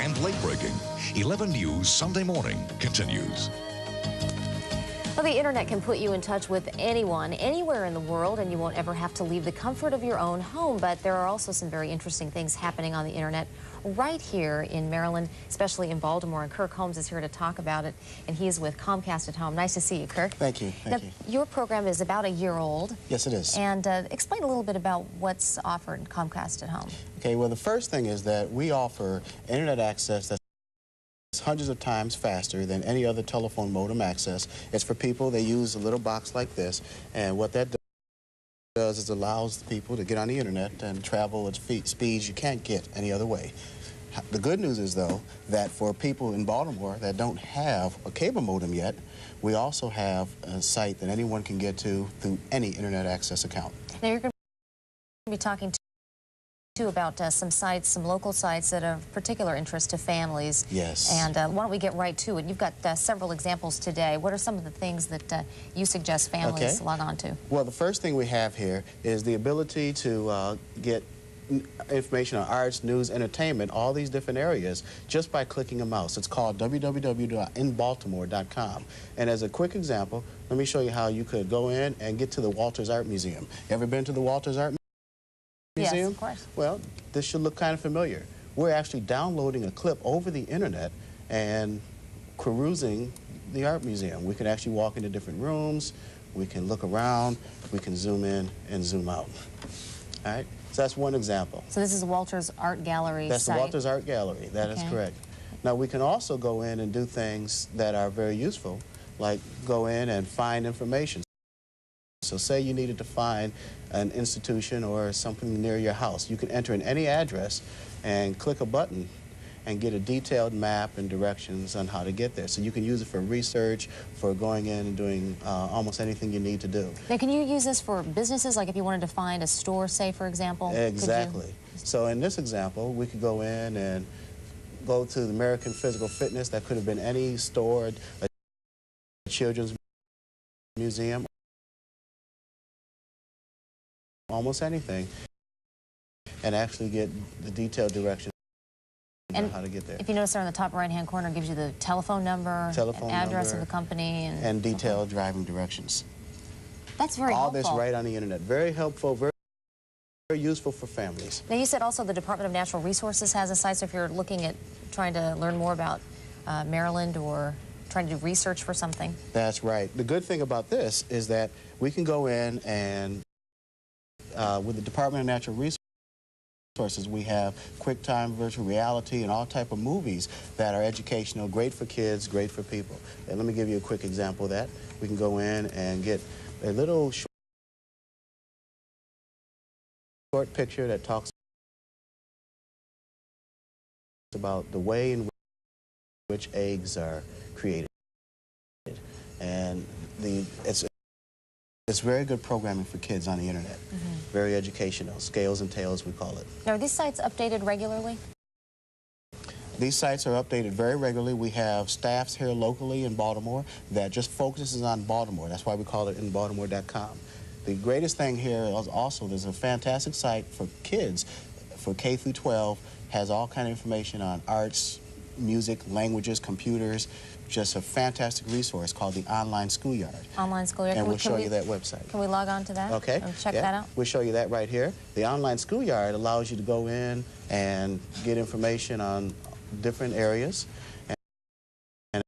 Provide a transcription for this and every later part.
and late-breaking. 11 News Sunday Morning continues. Well, the internet can put you in touch with anyone, anywhere in the world, and you won't ever have to leave the comfort of your own home. But there are also some very interesting things happening on the internet right here in Maryland, especially in Baltimore. And Kirk Holmes is here to talk about it, and he is with Comcast at Home. Nice to see you, Kirk. Thank you. Thank you. Your program is about a year old. Yes, it is. And explain a little bit about what's offered Comcast at Home. Okay, well, the first thing is that we offer internet access that's hundreds of times faster than any other telephone modem access. It's for people, they use a little box like this, and what that does is allows people to get on the internet and travel at speeds you can't get any other way. The good news is, though, that for people in Baltimore that don't have a cable modem yet, we also have a site that anyone can get to through any internet access account. Now, you're going to be talking about some sites, some local sites that are of particular interest to families. Yes. And why don't we get right to it? You've got several examples today. What are some of the things that you suggest families log on to? Well, the first thing we have here is the ability to get information on arts, news, entertainment, all these different areas, just by clicking a mouse. It's called www.inbaltimore.com. And as a quick example, let me show you how you could go in and get to the Walters Art Museum. Ever been to the Walters Art Museum? Yes, of course. Well, this should look kind of familiar. We're actually downloading a clip over the internet and perusing the art museum. We can actually walk into different rooms, we can look around, we can zoom in and zoom out. All right? So that's one example. So this is Walters Art Gallery That's site. the Walters Art Gallery. That is correct. Now, we can also go in and do things that are very useful, like go in and find information. So say you needed to find an institution or something near your house. You can enter in any address and click a button and get a detailed map and directions on how to get there. So you can use it for research, for going in and doing almost anything you need to do. Now, can you use this for businesses, like if you wanted to find a store, say, for example? Exactly. So in this example, we could go in and go to the American Physical Fitness. That could have been any store, a children's museum, almost anything, and actually get the detailed directions on how to get there. If you notice there in the top right-hand corner, it gives you the telephone number, address of the company, and detailed driving directions. That's very helpful. All this right on the internet. Very helpful, very useful for families. Now, you said also the Department of Natural Resources has a site, so if you're looking at trying to learn more about Maryland or trying to do research for something. That's right. The good thing about this is that we can go in and with the Department of Natural Resources, we have QuickTime virtual reality and all type of movies that are educational, great for kids, great for people. And let me give you a quick example of that. We can go in and get a little short picture that talks about the way in which eggs are created. And it's very good programming for kids on the internet. Very educational, scales and tails, we call it. Now, are these sites updated regularly? These sites are updated very regularly. We have staffs here locally in Baltimore that just focuses on Baltimore. That's why we call it inbaltimore.com. The greatest thing here is also there's a fantastic site for kids, for K through 12, has all kind of information on arts, music, languages, computers. Just a fantastic resource called the Online Schoolyard. Online Schoolyard. And we'll show you that website. Can we log on to that? Okay. And check that out? We'll show you that right here. The Online Schoolyard allows you to go in and get information on different areas. And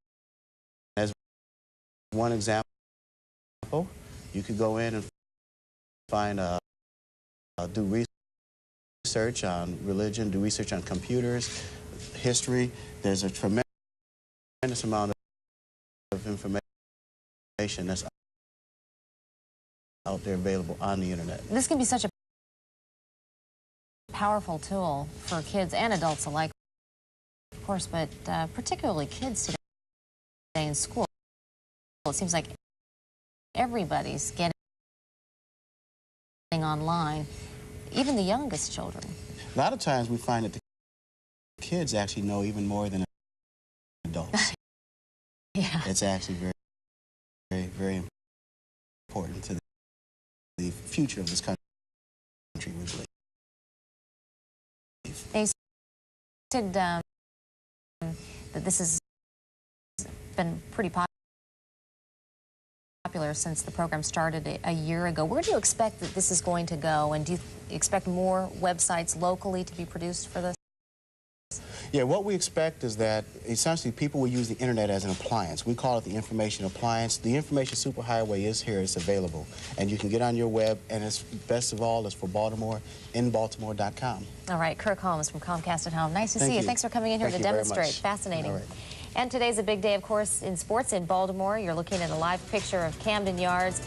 as one example, you could go in and find do research on religion, do research on computers, history. There's a tremendous amount of information that's out there available on the internet. This can be such a powerful tool for kids and adults alike, of course, but particularly kids today in school. It seems like everybody's getting online, even the youngest children. A lot of times we find that the kids actually know even more than adults. Yeah. It's actually very important to the future of this country, we believe. They said that this has been pretty popular since the program started a year ago. Where do you expect that this is going to go, and do you expect more websites locally to be produced for this? Yeah, what we expect is that essentially people will use the internet as an appliance. We call it the information appliance. The information superhighway is here, it's available, and you can get on your web, and it's best of all is for Baltimore, inbaltimore.com. All right, Kirk Holmes from Comcast at Home. Nice to see you. Thanks for coming in here to demonstrate. Fascinating. And today's a big day, of course, in sports in Baltimore. You're looking at a live picture of Camden Yards.